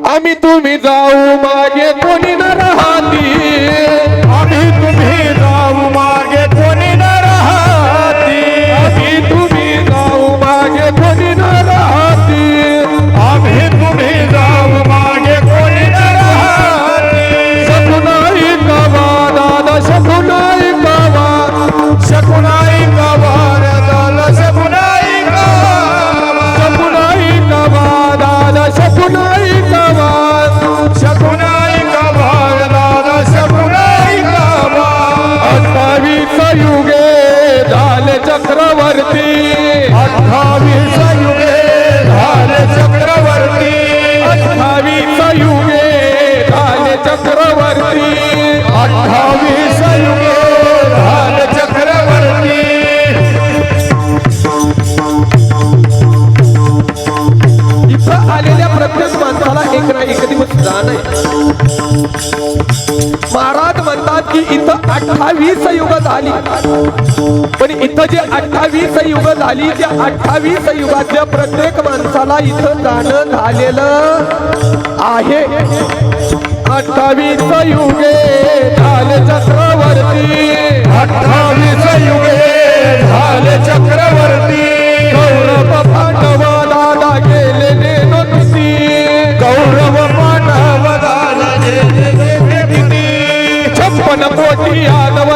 आम्ही तुम्ही जाऊ मागे कोणी न राहती, आम्ही तुम्ही जाऊ मागे कोणी न राहती, आम्ही तुम्ही जाऊ मागे कोणी न राहती, आम्ही तुम्ही जाऊ मागे कोणी न राहती. शकुनाई कावा दादा शकुनाई कावा, शकुनाई कवार दल शकुनाई कवार, शकुनाई कावा दादा शकुनाई कावा, शकुनाई कवार दल शकुनाई कवार. 28 युगे झाले चक्रवर्ती, 28 युगे झाले चक्रवर्ती, 28 युगे झाले चक्रवर्ती, 28 युगे झाले चक्रवर्ती. इथं आलेल्या प्रत्येक माणसाला एक ना एक दिवस जाण आहे. महाराज म्हणतात की इथं 28 युग झाली, पण इथं जे 28 युग झाली त्या 28 युगाच्या प्रत्येक माणसाला इथं जाणं झालेलं आहे. 28 युगे झाले चक्रवर्ती, 28 युगे झाले चक्रवर्ती. कौरव पांडव दादा गेले नेनोती, कौरव पांडव दादा गेले नेनोती. 56 कोटी यादव